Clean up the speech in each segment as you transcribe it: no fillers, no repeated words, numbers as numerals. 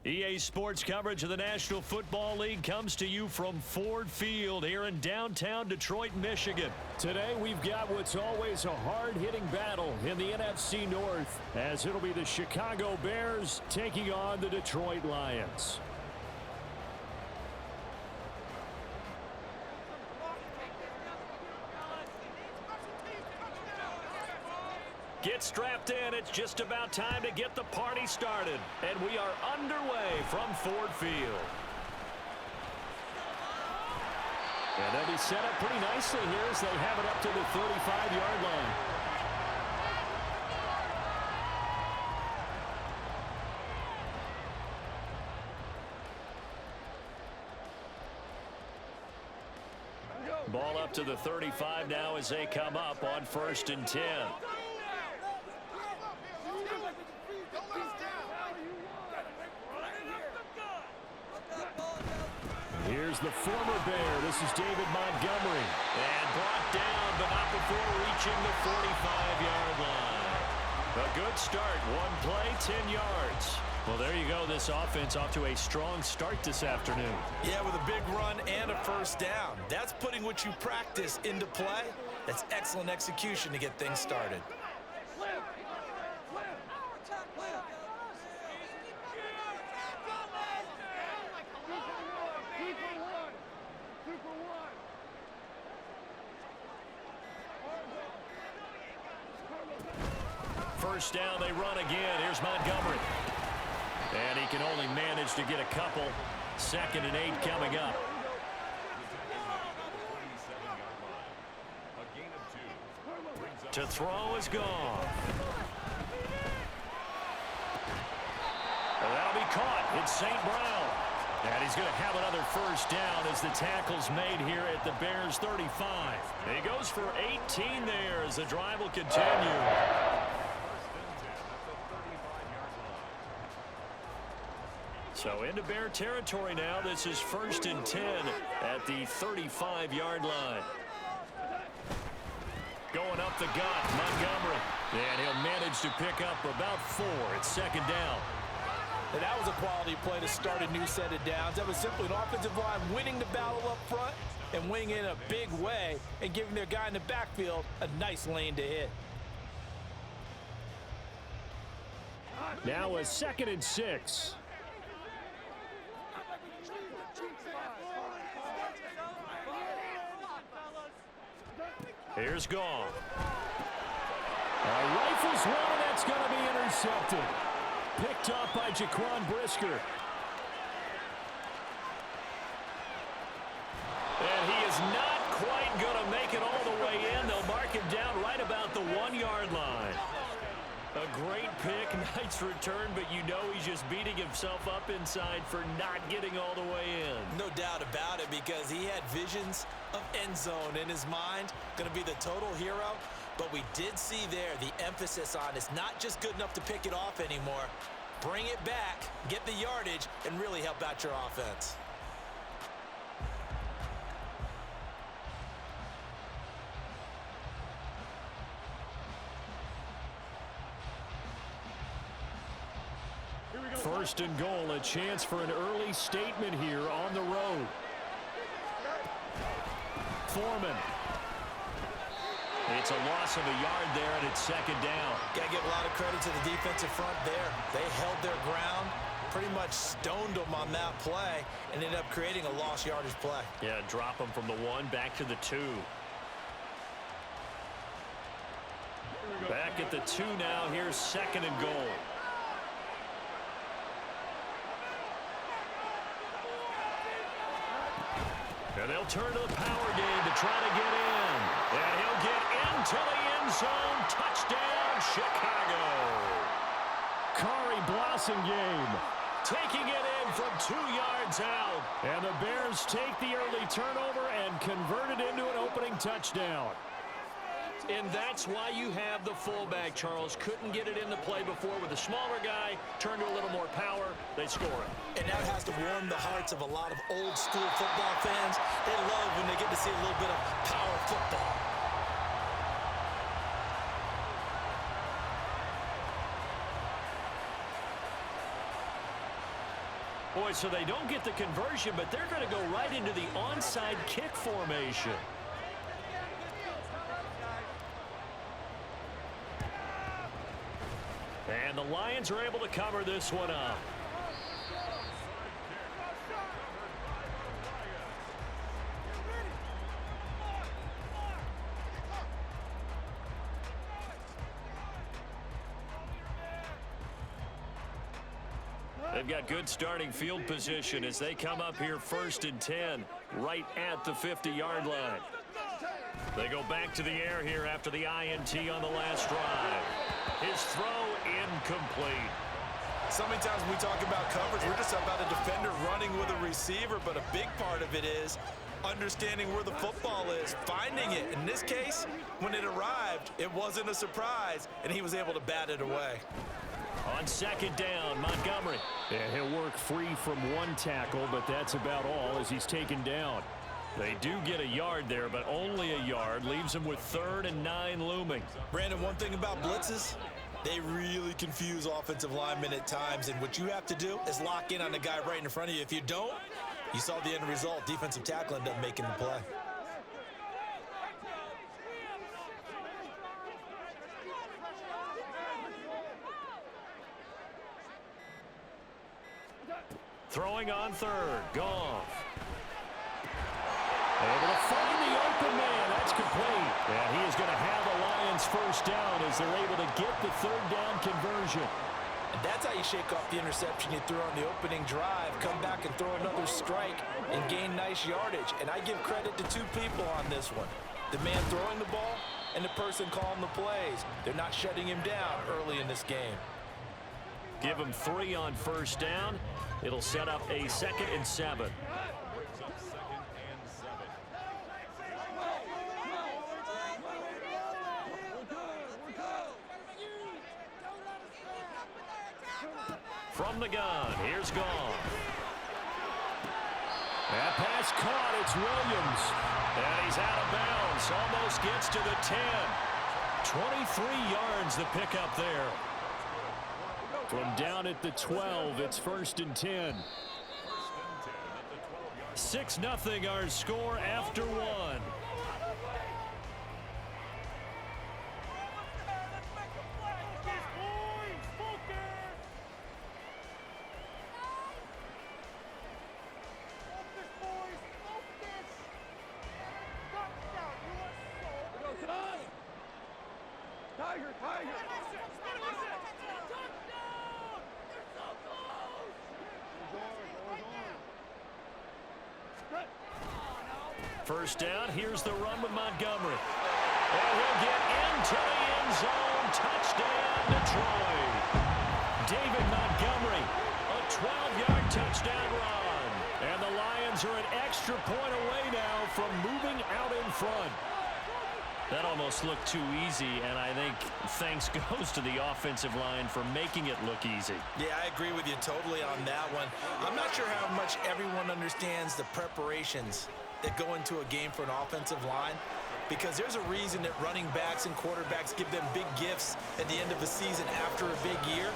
EA Sports coverage of the National Football League comes to you from Ford Field here in downtown Detroit, Michigan. Today we've got what's always a hard-hitting battle in the NFC North, as it'll be the Chicago Bears taking on the Detroit Lions. Get strapped in. It's just about time to get the party started. And we are underway from Ford Field. And they'll be set up pretty nicely here as they have it up to the 35-yard line. Ball up to the 35 now as they come up on 1st and 10. Here's the former Bear. This is David Montgomery. And brought down, but not before reaching the 45-yard line. A good start. One play, 10 yards. Well, there you go. This offense off to a strong start this afternoon. Yeah, with a big run and a first down. That's putting what you practice into play. That's excellent execution to get things started. First down, they run again. Here's Montgomery. And he can only manage to get a couple. 2nd and 8 coming up. To throw is gone. Well, that'll be caught. It's St. Brown. And he's going to have another first down as the tackle's made here at the Bears 35. He goes for 18 there as the drive will continue. So into Bear territory now. This is 1st and 10 at the 35-yard line. Going up the gut, Montgomery. And he'll manage to pick up about 4. It's 2nd down. And that was a quality play to start a new set of downs. That was simply an offensive line winning the battle up front and winning in a big way and giving their guy in the backfield a nice lane to hit. Now a 2nd and 6. Here's Gong. Rifles one, and that's going to be intercepted. Picked up by Jaquan Brisker. And he is not quite going to make it all the way in. They'll mark him down right about the 1-yard line. A great pick, nice return, but you know he's just beating himself up inside for not getting all the way in. No doubt about it, because he had visions of end zone in his mind. Going to be the total hero. But we did see there the emphasis on it's not just good enough to pick it off anymore. Bring it back, get the yardage, and really help out your offense. First and goal, a chance for an early statement here on the road. Foreman. It's a loss of a yard there, and it's 2nd down. Got to give a lot of credit to the defensive front there. They held their ground, pretty much stoned them on that play, and ended up creating a lost yardage play. Yeah, drop them from the 1 back to the 2. Back at the 2 now. Here's 2nd and goal. And they'll turn to the power game to try to get in. And he'll get into the end zone. Touchdown, Chicago. Kari Blossingame taking it in from 2 yards out. And the Bears take the early turnover and convert it into an opening touchdown. And that's why you have the fullback, Charles. Couldn't get it into play before with a smaller guy. Turned to a little more power. They score it. And that has to warm the hearts of a lot of old-school football fans. They love when they get to see a little bit of power football. Boy, so they don't get the conversion, but they're going to go right into the onside kick formation. And the Lions are able to cover this one up. They've got good starting field position as they come up here 1st and 10, right at the 50-yard line. They go back to the air here after the INT on the last drive. His throw incomplete. So many times when we talk about coverage, we're just about a defender running with a receiver, but a big part of it is understanding where the football is, finding it. In this case, when it arrived, it wasn't a surprise, and he was able to bat it away. On 2nd down, Montgomery. Yeah, he'll work free from one tackle, but that's about all as he's taken down. They do get a yard there, but only a yard. Leaves him with 3rd and 9 looming. Brandon, one thing about blitzes, they really confuse offensive linemen at times, and what you have to do is lock in on the guy right in front of you. If you don't, you saw the end result. Defensive tackle ended up making the play. Throwing on 3rd, Goff. Able to find the open man. That's complete. And he is going to have the Lions 1st down as they're able to get the 3rd down conversion. And that's how you shake off the interception you threw on the opening drive. Come back and throw another strike and gain nice yardage. And I give credit to 2 people on this one. The man throwing the ball and the person calling the plays. They're not shutting him down early in this game. Give him 3 on 1st down. It'll set up a 2nd and 7. From the gun, here's Goff. That pass caught, it's Williams. And he's out of bounds, almost gets to the 10. 23 yards the pickup there. From down at the 12, it's 1st and 10. 6-0 our score after 1. First down, here's the run with Montgomery. And he'll get into the end zone. Touchdown, Detroit. David Montgomery, a 12-yard touchdown run. And the Lions are an extra point away now from moving out in front. That almost looked too easy, and I think thanks goes to the offensive line for making it look easy. Yeah, I agree with you totally on that one. I'm not sure how much everyone understands the preparations that go into a game for an offensive line, because there's a reason that running backs and quarterbacks give them big gifts at the end of the season after a big year.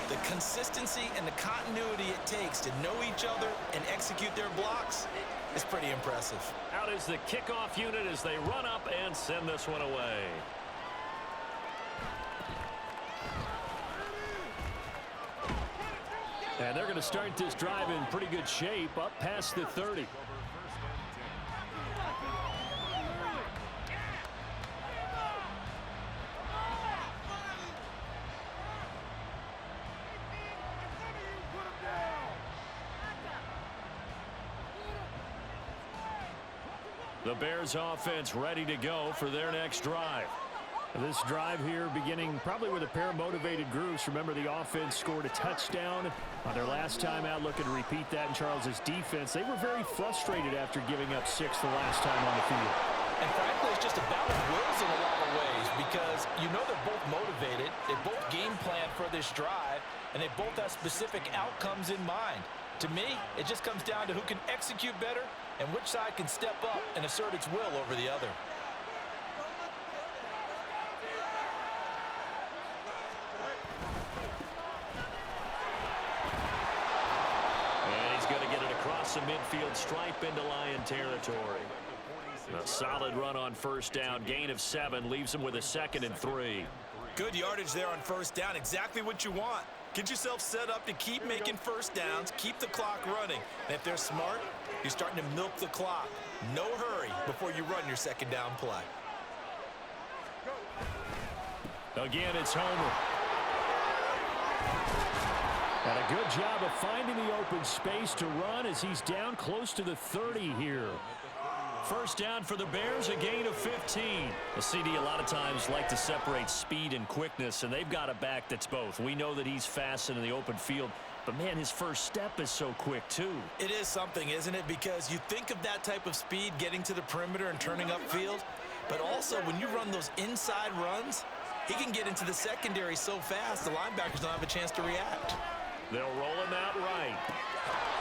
The consistency and the continuity it takes to know each other and execute their blocks is pretty impressive. Out is the kickoff unit as they run up and send this one away. And they're going to start this drive in pretty good shape, up past the 30. The Bears offense ready to go for their next drive. This drive here beginning probably with a pair of motivated groups. Remember, the offense scored a touchdown on their last time out. Looking to repeat that in Charles's defense. They were very frustrated after giving up 6 the last time on the field. And frankly, it's just a battle of wills in a lot of ways, because you know they're both motivated. They both game plan for this drive, and they both have specific outcomes in mind. To me, it just comes down to who can execute better and which side can step up and assert its will over the other. the midfield stripe into Lion territory. A solid run on first down. Gain of 7 leaves them with a 2nd and 3. Good yardage there on first down. Exactly what you want. Get yourself set up to keep making first downs, keep the clock running. And if they're smart, you're starting to milk the clock. No hurry before you run your second down play. Again, it's Homer. And a good job of finding the open space to run as he's down close to the 30 here. First down for the Bears, a gain of 15. The CD a lot of times like to separate speed and quickness, and they've got a back that's both. We know that he's fast in the open field, but, man, his first step is so quick, too. It is something, isn't it? Because you think of that type of speed getting to the perimeter and turning upfield, but also when you run those inside runs, he can get into the secondary so fast the linebackers don't have a chance to react. They'll roll him out right.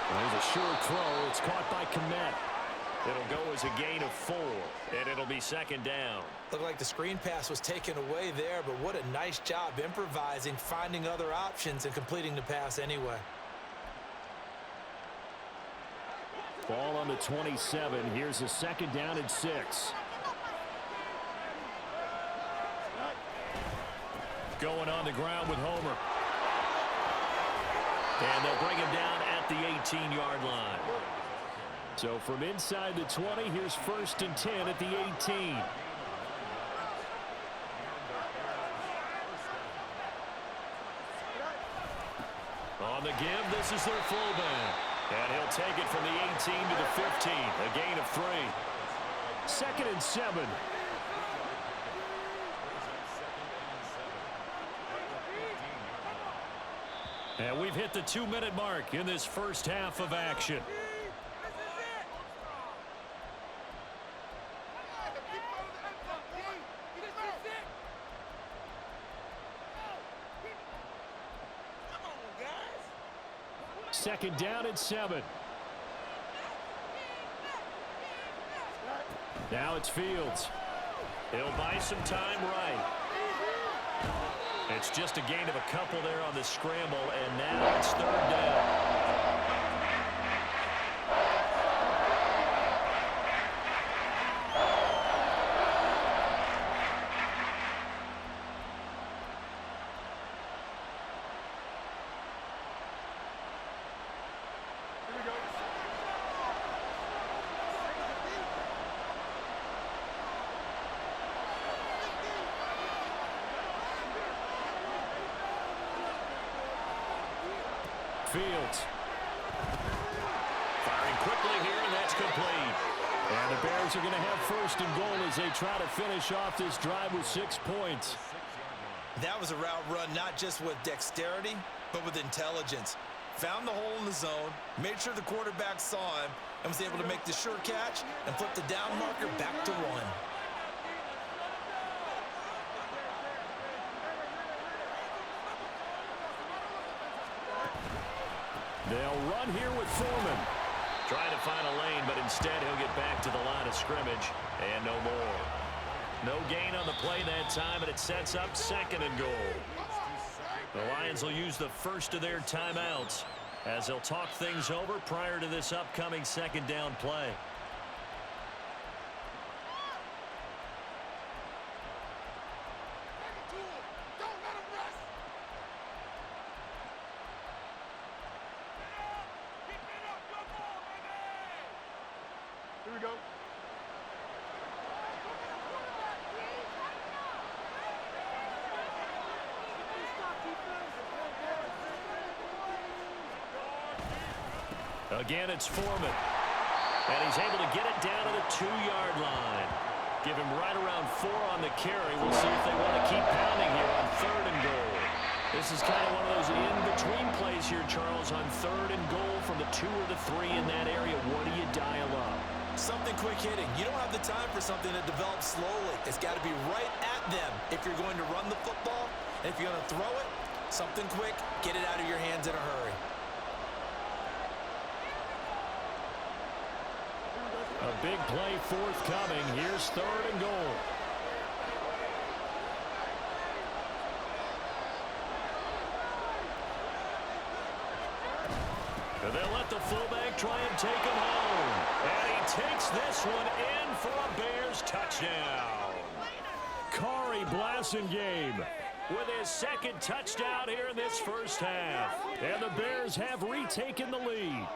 There's a short throw. It's caught by Kmet. It'll go as a gain of 4, and it'll be second down. Looked like the screen pass was taken away there, but what a nice job improvising, finding other options, and completing the pass anyway. Ball on the 27. Here's a second down and 6. Going on the ground with Homer. And they'll bring him down at the 18-yard line. So from inside the 20, here's 1st and 10 at the 18. On the give, this is their fullback. And he'll take it from the 18 to the 15. A gain of 3. 2nd and 7. And we've hit the 2-minute mark in this first half of action. Second down and 7. Now it's Fields. He'll buy some time right. It's just a gain of a couple there on the scramble, and now it's 3rd down. Fields. Firing quickly here, and that's complete. And the Bears are going to have 1st and goal as they try to finish off this drive with 6 points. That was a route run not just with dexterity, but with intelligence. Found the hole in the zone, made sure the quarterback saw him, and was able to make the sure catch and flip the down marker back to 1. They'll run here with Foreman. Trying to find a lane, but instead he'll get back to the line of scrimmage. And no more. No gain on the play that time, and it sets up 2nd and goal. The Lions will use the first of their timeouts as they'll talk things over prior to this upcoming second down play. Here we go. Again, it's Foreman. And he's able to get it down to the 2-yard line. Give him right around 4 on the carry. We'll see if they want to keep pounding here on 3rd and goal. This is kind of one of those in-between plays here, Charles, on 3rd and goal from the 2 or the 3 in that area. What do you dial up? Something quick hitting. You don't have the time for something that develops slowly. It's got to be right at them if you're going to run the football. And if you're going to throw it, something quick, get it out of your hands in a hurry. A big play forthcoming. Here's 3rd and goal. And they'll let the fullback try and take him home. And he takes this one in for a Bears touchdown. Corey Blasingame with his second touchdown here in this first half. And the Bears have retaken the lead.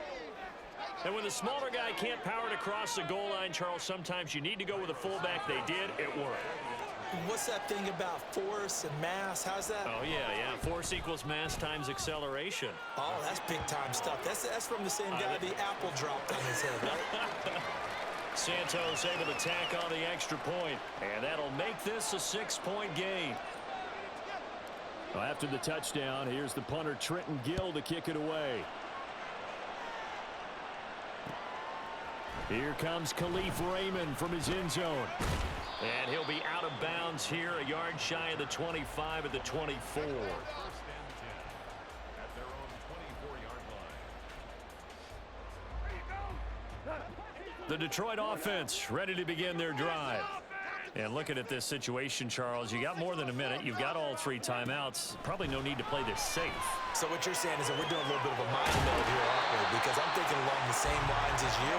And when the smaller guy can't power it across the goal line, Charles, sometimes you need to go with a fullback. They did. It worked. What's that thing about force and mass? How's that? Oh, yeah. Force equals mass times acceleration. Oh, that's big-time stuff. That's from the same guy the apple dropped on his head, right? Santos able to tack on the extra point, and that'll make this a 6-point game. Well, after the touchdown, here's the punter Trenton Gill to kick it away. Here comes Khalif Raymond from his end zone. And he'll be out of bounds here, a yard shy of the 25 at the 24. The Detroit offense ready to begin their drive. And looking at this situation, Charles, you got more than a minute. You've got all 3 timeouts. Probably no need to play this safe. So what you're saying is that we're doing a little bit of a mind meld here, aren't we? Because I'm thinking along the same lines as you.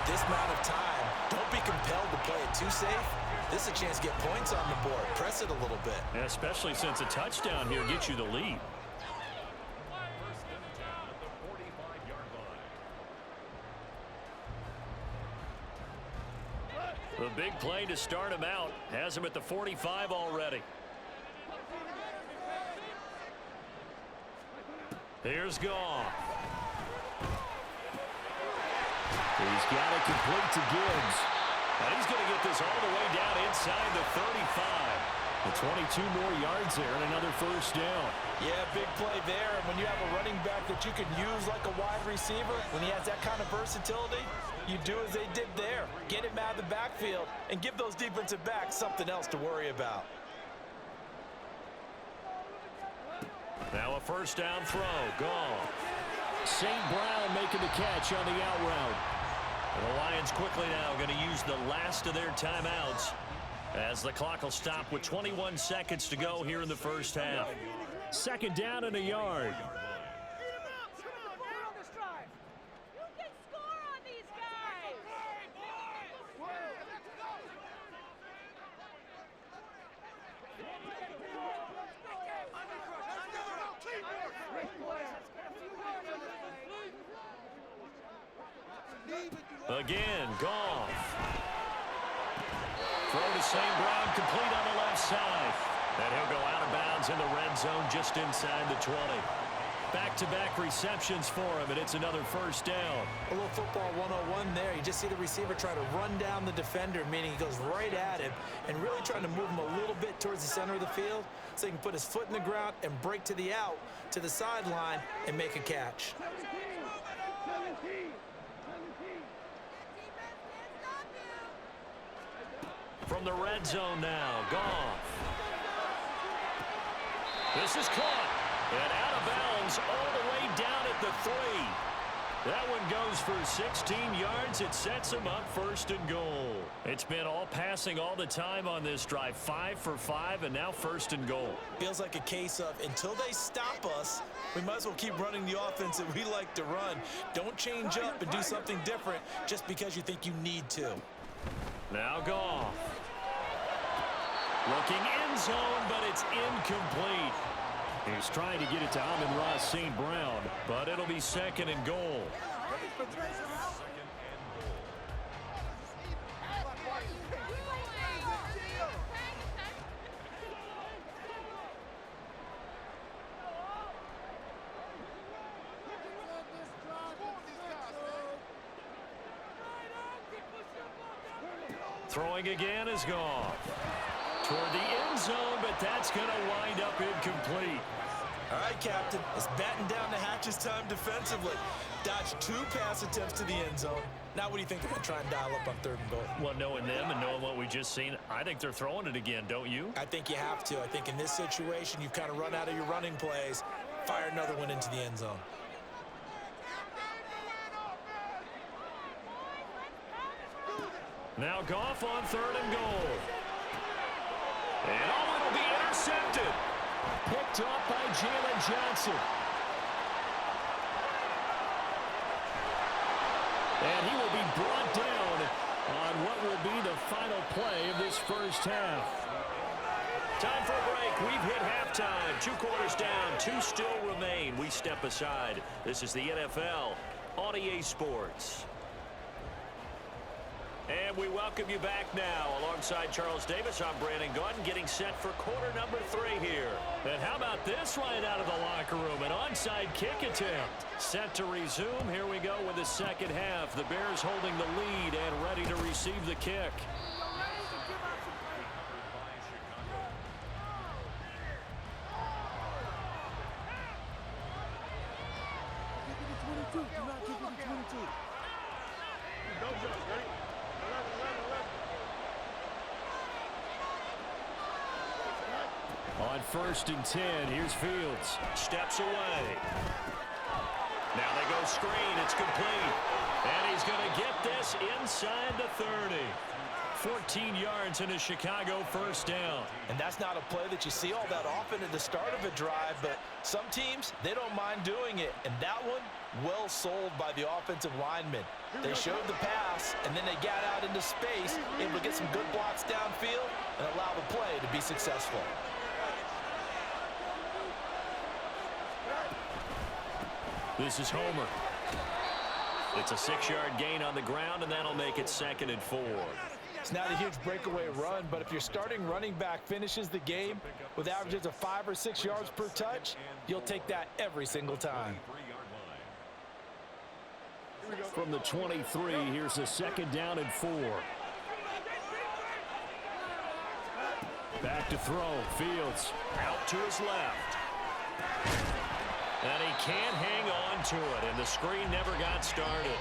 This amount of time, don't be compelled to play it too safe. This is a chance to get points on the board. Press it a little bit. And especially since a touchdown here gets you the lead. The big play to start him out has him at the 45 already. Here's Goff. He's got it complete to Gibbs. And he's going to get this all the way down inside the 35. The 22 more yards there and another first down. Yeah, big play there. And when you have a running back that you can use like a wide receiver, when he has that kind of versatility, you do as they did there. Get him out of the backfield and give those defensive backs something else to worry about. Now a first down throw. Gone. St. Brown making the catch on the out route. And the Lions quickly now going to use the last of their timeouts as the clock will stop with 21 seconds to go here in the first half. Second down and a yard. Again, Goff. Throw to St. Brown, complete on the left side. And he'll go out of bounds in the red zone just inside the 20. Back-to-back receptions for him, and it's another first down. A little football 101 there. You just see the receiver try to run down the defender, meaning he goes right at him and really trying to move him a little bit towards the center of the field so he can put his foot in the ground and break to the out, to the sideline, and make a catch. From the red zone now, Goff. This is caught. And out of bounds all the way down at the 3. That one goes for 16 yards. It sets him up first and goal. It's been all passing all the time on this drive. 5 for 5, and now first and goal. Feels like a case of until they stop us, we might as well keep running the offense that we like to run. Don't change up and do something different just because you think you need to. Now Goff. Looking end zone, but it's incomplete. He's trying to get it to Amon-Ra St. Brown, but it'll be second and goal. Throwing again is Goff. Toward the end zone, but that's going to wind up incomplete. All right, Captain. It's batten down the hatches time defensively. Dodged 2 pass attempts to the end zone. Now what do you think they're going to try and dial up on 3rd and goal? Well, knowing them and knowing what we just seen, I think they're throwing it again, don't you? I think you have to. I think in this situation, you've kind of run out of your running plays. Fire another one into the end zone. Now Goff on 3rd and goal. And it'll be intercepted. Picked up by Jalen Johnson. be the final play of this first half. Time for a break. We've hit halftime. 2 quarters down. 2 still remain. We step aside. This is the NFL on EA Sports. And we welcome you back now. Alongside Charles Davis, I'm Brandon Gunn, getting set for quarter number 3 here. And how about this right out of the locker room? An onside kick attempt. Set to resume. Here we go with the second half. The Bears holding the lead and ready to receive the kick. On 1st and 10, here's Fields. Steps away. Now they go screen. It's complete. And he's going to get this inside the 30. 14 yards in a Chicago first down. And that's not a play that you see all that often at the start of a drive, but some teams, they don't mind doing it. And that one, well sold by the offensive lineman. They showed the pass, and then they got out into space, able to get some good blocks downfield and allow the play to be successful. This is Homer. It's a 6-yard gain on the ground, and that'll make it 2nd and 4. It's not a huge breakaway run, but if your starting running back finishes the game with averages of 5 or 6 yards per touch, you'll take that every single time. From the 23, here's a 2nd down and 4. Back to throw. Fields out to his left. And he can't hang on to it, and the screen never got started.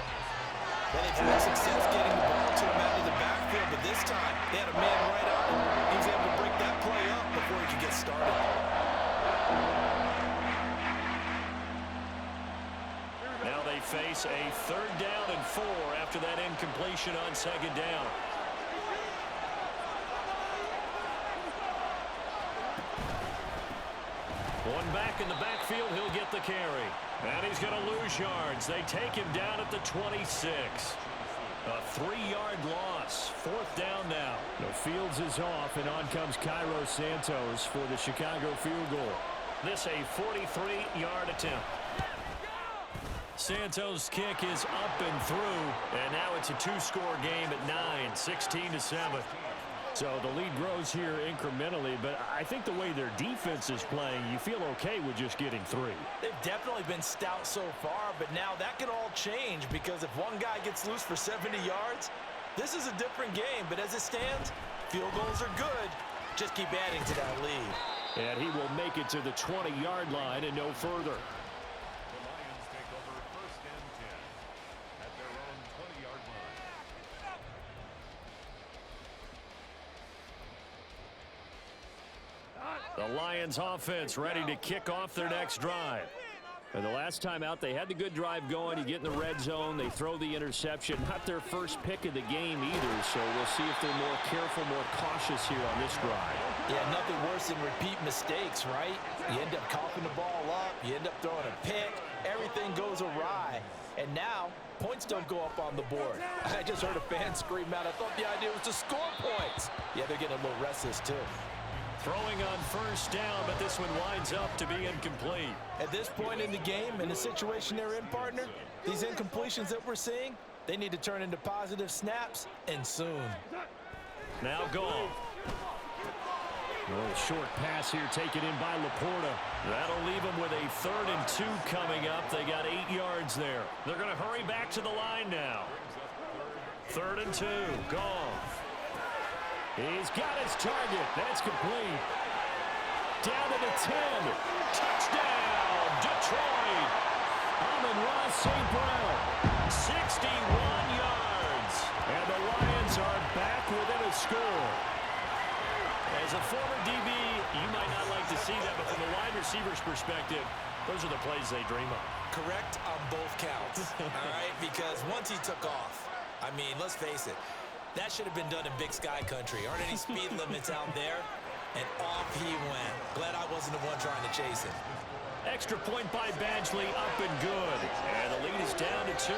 Well, they've had success getting the ball to him out of the backfield, but this time they had a man right on him. He was able to break that play up before he could get started. Now they face a 3rd down and 4 after that incompletion on 2nd down. One back in the backfield, he'll get the carry. And he's going to lose yards. They take him down at the 26. A 3-yard loss. 4th down now. The Fields is off, and on comes Cairo Santos for the Chicago field goal. This a 43-yard attempt. Santos' kick is up and through, and now it's a 2-score game at 9, 16-7. So the lead grows here incrementally, but I think the way their defense is playing, you feel okay with just getting 3. They've definitely been stout so far, but now that could all change because if one guy gets loose for 70 yards, this is a different game. But as it stands, field goals are good. Just keep adding to that lead. And he will make it to the 20-yard line and no further. The Lions offense ready to kick off their next drive. And the last time out, they had the good drive going. You get in the red zone, they throw the interception. Not their first pick of the game either, so we'll see if they're more careful, more cautious here on this drive. Yeah, nothing worse than repeat mistakes, right? You end up coughing the ball up, you end up throwing a pick, everything goes awry. And now, points don't go up on the board. I just heard a fan scream out, I thought the idea was to score points. Yeah, they're getting a little restless too. Throwing on 1st down, but this one winds up to be incomplete. At this point in the game, in the situation they're in, partner, these incompletions that we're seeing, they need to turn into positive snaps, and soon. Now Goff. A little short pass here taken in by Laporta. That'll leave them with a 3rd and 2 coming up. They got 8 yards there. They're going to hurry back to the line now. 3rd and 2. Goff. He's got his target. That's complete. Down to the 10. Touchdown, Detroit. Amon-Ra St. Brown. 61 yards. And the Lions are back within a score. As a former DB, you might not like to see that, but from the wide receiver's perspective, those are the plays they dream of. Correct on both counts, all right? Because once he took off, I mean, let's face it, that should have been done in Big Sky Country. Aren't any speed limits out there? And off he went. Glad I wasn't the one trying to chase him. Extra point by Badgley, up and good. And the lead is down to 2.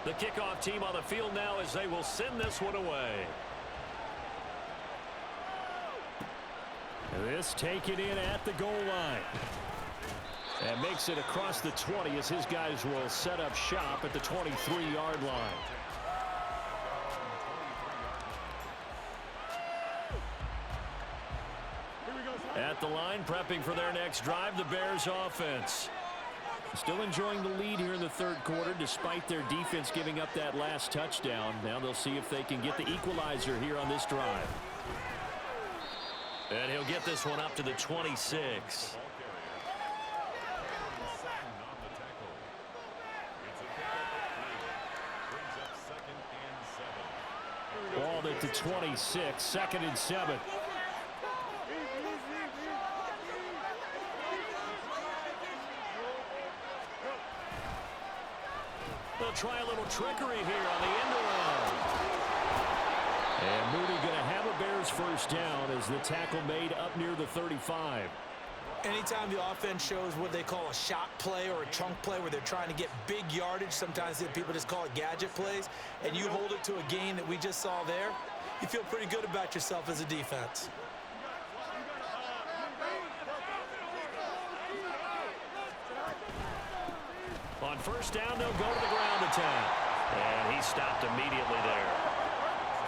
The kickoff team on the field now as they will send this one away. This taken in at the goal line. And makes it across the 20 as his guys will set up shop at the 23-yard line. At the line, prepping for their next drive, the Bears offense. Still enjoying the lead here in the third quarter despite their defense giving up that last touchdown. Now they'll see if they can get the equalizer here on this drive. And he'll get this one up to the 26. Ball at the 26, 2nd and 7. They'll try a little trickery here on the end around. And Moody going to have a Bears first down as the tackle made up near the 35. Anytime the offense shows what they call a shot play or a chunk play where they're trying to get big yardage, sometimes people just call it gadget plays, and you hold it to a gain that we just saw there, you feel pretty good about yourself as a defense. On first down, they'll go to the ground attack. And he stopped immediately there.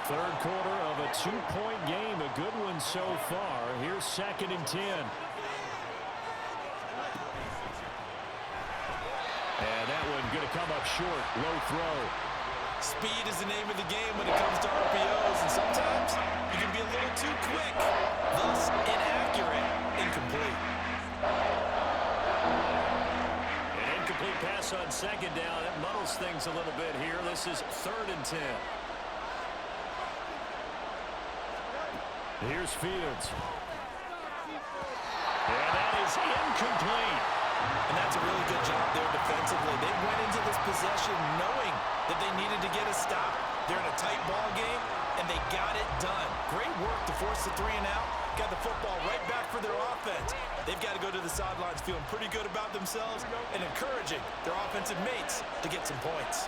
Third quarter of a 2-point game. A good one so far. Here's 2nd and 10. And that one going to come up short. Low throw. Speed is the name of the game when it comes to RPOs, and sometimes you can be a little too quick, thus inaccurate, incomplete. An incomplete pass on 2nd down. That muddles things a little bit here. This is 3rd and 10. Here's Fields. And that is incomplete. And that's a really good job there defensively. They went into this possession knowing that they needed to get a stop. They're in a tight ball game, and they got it done. Great work to force the 3 and out. Got the football right back for their offense. They've got to go to the sidelines feeling pretty good about themselves and encouraging their offensive mates to get some points.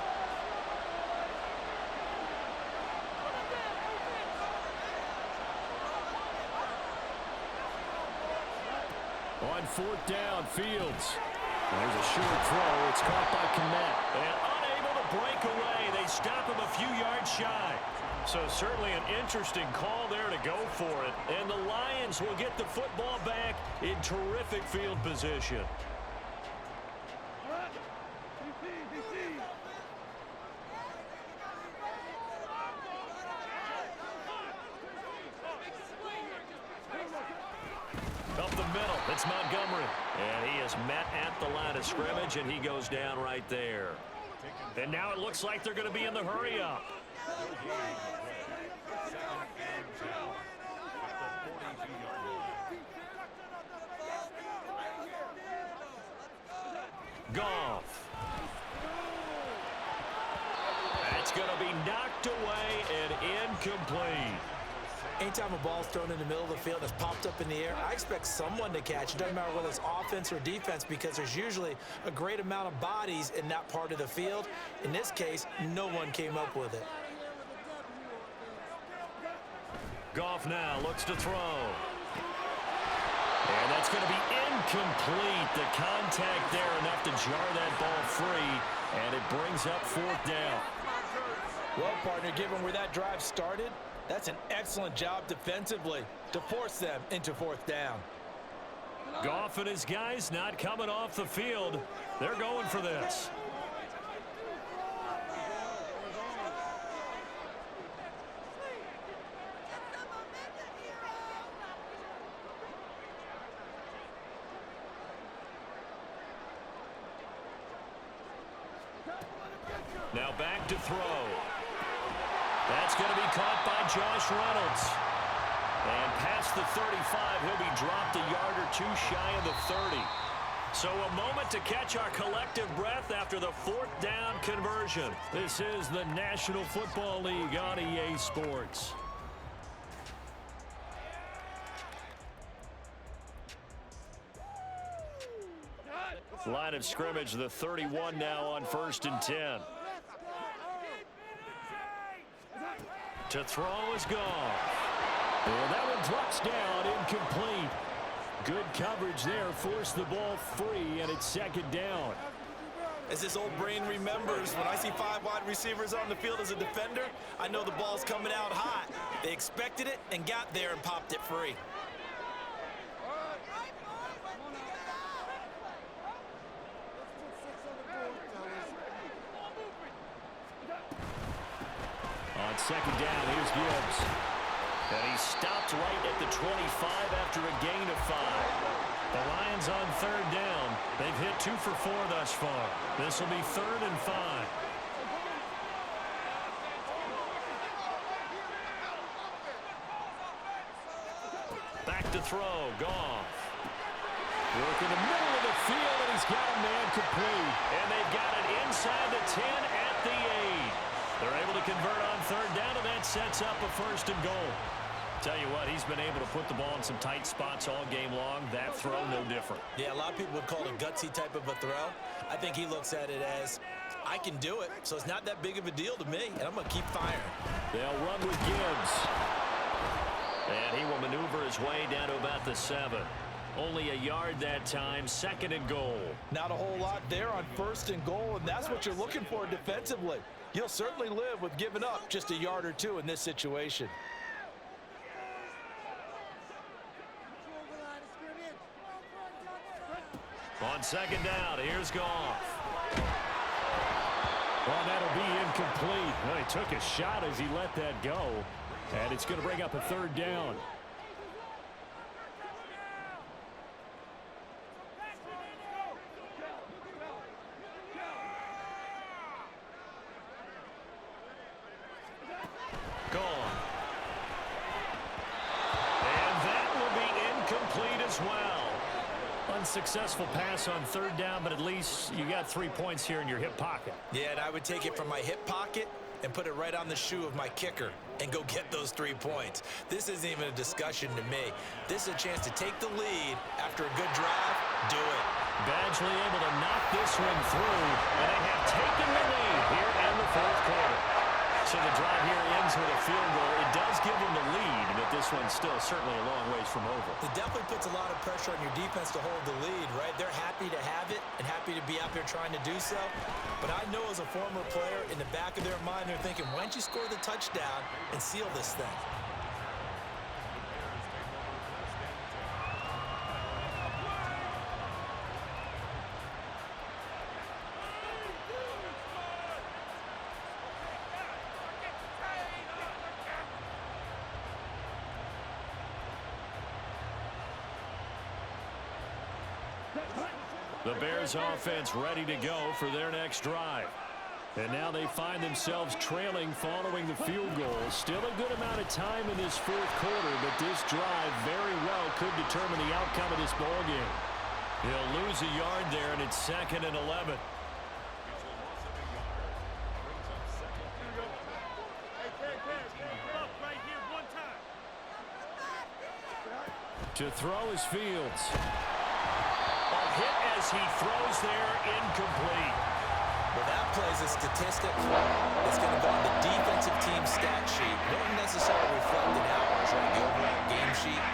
On 4th down, Fields. There's a short throw. It's caught by Kmet. And unable to break away. They stop him a few yards shy. So certainly an interesting call there to go for it. And the Lions will get the football back in terrific field position. Up the middle, it's Montgomery. And he is met at the line of scrimmage, and he goes down right there. And now it looks like they're going to be in the hurry-up. Goff. That's going to be knocked away and incomplete. Anytime a ball's thrown in the middle of the field that's popped up in the air, I expect someone to catch. It doesn't matter whether it's offense or defense because there's usually a great amount of bodies in that part of the field. In this case, no one came up with it. Goff now looks to throw. And that's going to be incomplete. The contact there enough to jar that ball free, and it brings up 4th down. Well, partner, given where that drive started, that's an excellent job defensively to force them into 4th down. Goff and his guys not coming off the field. They're going for this. Now back to throw. That's going to be caught by Josh Reynolds. And past the 35, he'll be dropped a yard or two shy of the 30. So a moment to catch our collective breath after the 4th down conversion. This is the National Football League on EA Sports. Line of scrimmage, the 31 now on 1st and 10. To throw is gone. And that one drops down, incomplete. Good coverage there, forced the ball free, and it's second down. As this old brain remembers, when I see 5 wide receivers on the field as a defender, I know the ball's coming out hot. They expected it and got there and popped it free. On second down, here's Gibbs. And he stopped right at the 25 after a gain of 5. The Lions on third down. They've hit 2 for 4 thus far. This will be 3rd and 5. Back to throw. Goff. Work in the middle of the field, and he's got a man complete. And they've got it inside the 10 at the 8. They're able to convert on third down, and that sets up a 1st and goal. Tell you what, he's been able to put the ball in some tight spots all game long. That throw, no different. Yeah, a lot of people would call it a gutsy type of a throw. I think he looks at it as, I can do it, so it's not that big of a deal to me, and I'm going to keep firing. They'll run with Gibbs. And he will maneuver his way down to about the 7. Only a yard that time, 2nd and goal. Not a whole lot there on 1st and goal, and that's what you're looking for defensively. You'll certainly live with giving up just a yard or 2 in this situation. On second down, here's Goff. Well, that'll be incomplete. Well, he took a shot as he let that go. And it's going to bring up a 3rd down. Gone. And that will be incomplete as well. Unsuccessful pass on third down, but at least you got 3 points here in your hip pocket. Yeah, and I would take it from my hip pocket and put it right on the shoe of my kicker and go get those 3 points. This isn't even a discussion to me. This is a chance to take the lead after a good drive. Do it. Badgley able to knock this one through, and they have taken the lead here in the 4th quarter. So the drive here ends with a field goal. It does give them the lead, but this one's still certainly a long ways from over. It definitely puts a lot of pressure on your defense to hold the lead, right? They're happy to have it and happy to be out there trying to do so. But I know as a former player, in the back of their mind, they're thinking, why don't you score the touchdown and seal this thing? The Bears offense ready to go for their next drive. And now they find themselves trailing following the field goal. Still a good amount of time in this 4th quarter, but this drive very well could determine the outcome of this ball game. He'll lose a yard there, and it's 2nd and 11. To throw is Fields. A hit as he throws there, incomplete. Well, that plays a statistic that's going to go on the defensive team stat sheet. Won't necessarily reflect in hours, right, the overall game sheet.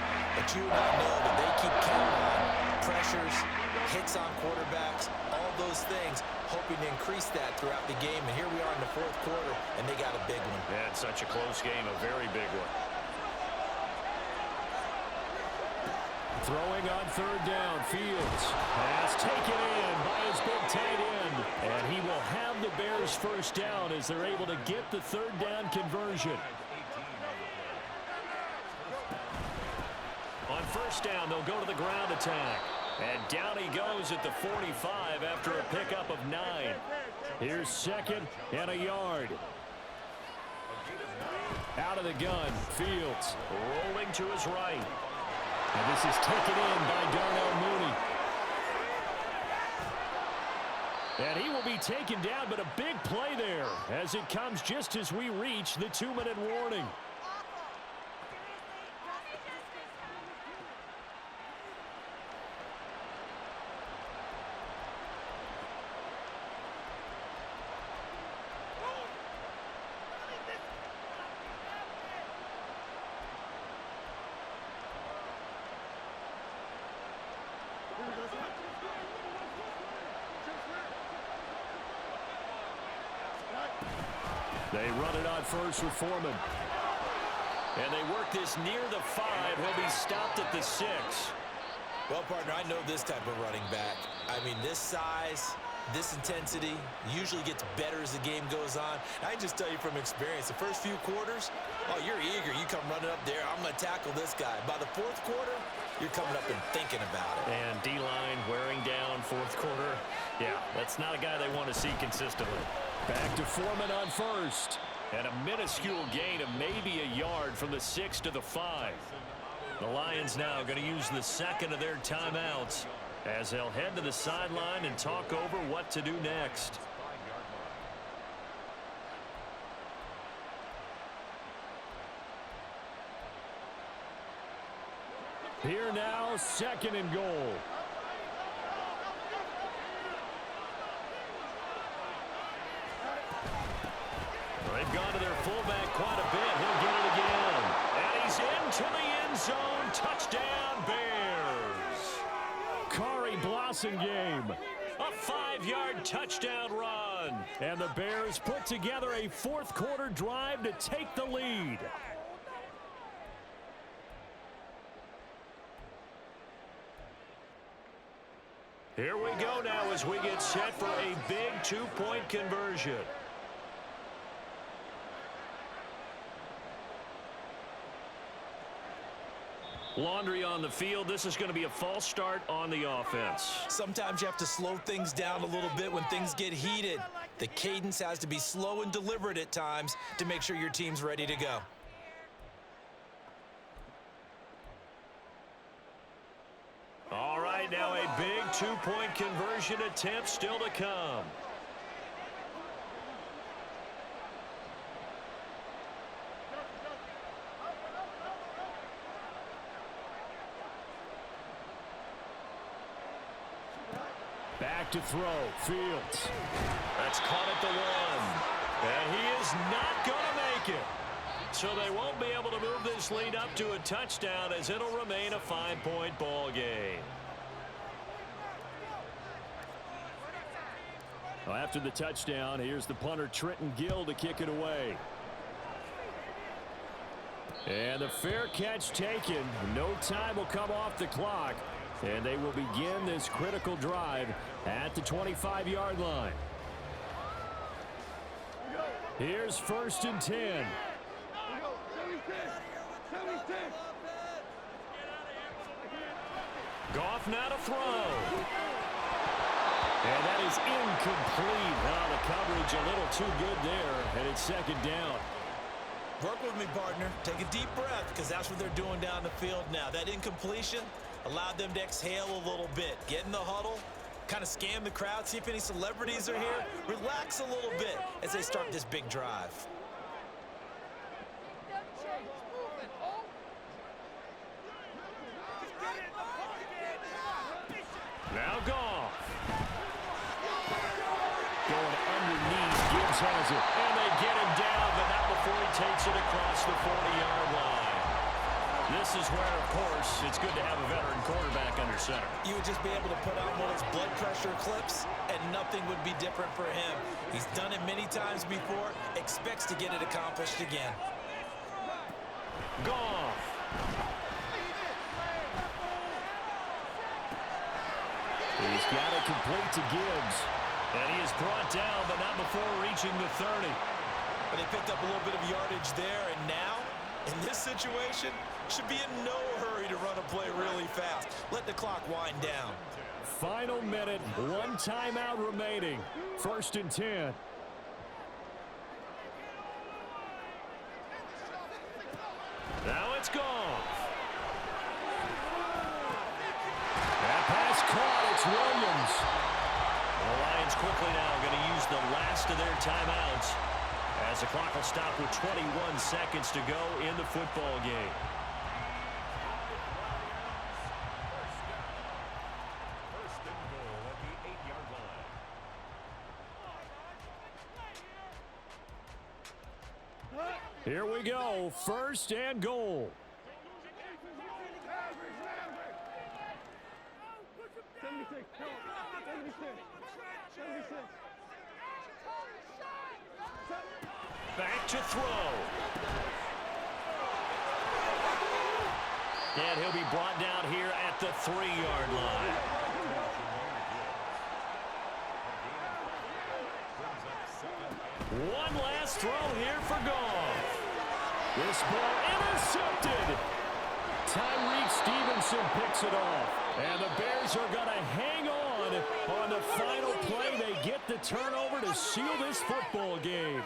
But you and I know that they keep counting on pressures, hits on quarterbacks, all those things, hoping to increase that throughout the game. And here we are in the 4th quarter, and they got a big one. Yeah, it's such a close game, a very big one. Throwing on third down, Fields. Pass taken in by his big tight end. And he will have the Bears first down as they're able to get the 3rd down conversion. On first down, they'll go to the ground attack. And down he goes at the 45 after a pickup of 9. Here's 2nd and a yard. Out of the gun, Fields rolling to his right. And this is taken in by Darnell Mooney. And he will be taken down, but a big play there as it comes just as we reach the 2-minute warning. They run it on first with Foreman. And they work this near the 5. He'll be stopped at the 6. Well, partner, I know this type of running back. I mean, this size, this intensity usually gets better as the game goes on. I can just tell you from experience, the first few quarters, oh, you're eager. You come running up there, I'm going to tackle this guy. By the fourth quarter, you're coming up and thinking about it. And D-line wearing down fourth quarter. Yeah, that's not a guy they want to see consistently. Back to Foreman on first. And a minuscule gain of maybe a yard from the 6 to the 5. The Lions now going to use the second of their timeouts as they'll head to the sideline and talk over what to do next. Here now, 2nd and goal. They've gone to their fullback quite a bit. He'll get it again. And he's into the end zone. Touchdown, Bears. Kari Blossingame. A 5-yard touchdown run. And the Bears put together a fourth quarter drive to take the lead. Here we go now as we get set for a big 2-point conversion. Laundry on the field. This is going to be a false start on the offense. Sometimes you have to slow things down a little bit when things get heated. The cadence has to be slow and deliberate at times to make sure your team's ready to go. All right, now a big 2-point conversion attempt still to come. Back to throw. Fields. That's caught at the 1. And he is not going to make it. So they won't be able to move this lead up to a touchdown as it'll remain a 5-point ball game. Well, after the touchdown, here's the punter Trenton Gill to kick it away. And the fair catch taken. No time will come off the clock. And they will begin this critical drive at the 25-yard line. Here's 1st and 10. Goff now to throw. And that is incomplete. Now the coverage a little too good there, and it's 2nd down. Work with me, partner. Take a deep breath, because that's what they're doing down the field now. That incompletion allowed them to exhale a little bit. Get in the huddle, kind of scan the crowd, see if any celebrities are here. Relax a little bit as they start this big drive. Now Goff. Going underneath, Gibbs has it. And they get him down, but not before he takes it across the 40-yard line. This is where, of course, it's good to have a veteran quarterback under center. You would just be able to put on one of those blood pressure clips, and nothing would be different for him. He's done it many times before, expects to get it accomplished again. Goff. He's got it complete to Gibbs. And he is brought down, but not before reaching the 30. But they picked up a little bit of yardage there, and now, in this situation, should be in no hurry to run a play really fast. Let the clock wind down. Final minute, 1 timeout remaining. 1st and 10. Now it's gone. That pass caught. It's Williams. The Lions quickly now going to use the last of their timeouts as the clock will stop with 21 seconds to go in the football game. Here we go, 1st and goal. to throw. And he'll be brought down here at the 3-yard line. One last throw here for Goff. This ball intercepted. Tyreek Stevenson picks it off. And the Bears are going to hang on the final play. They get the turnover to seal this football game.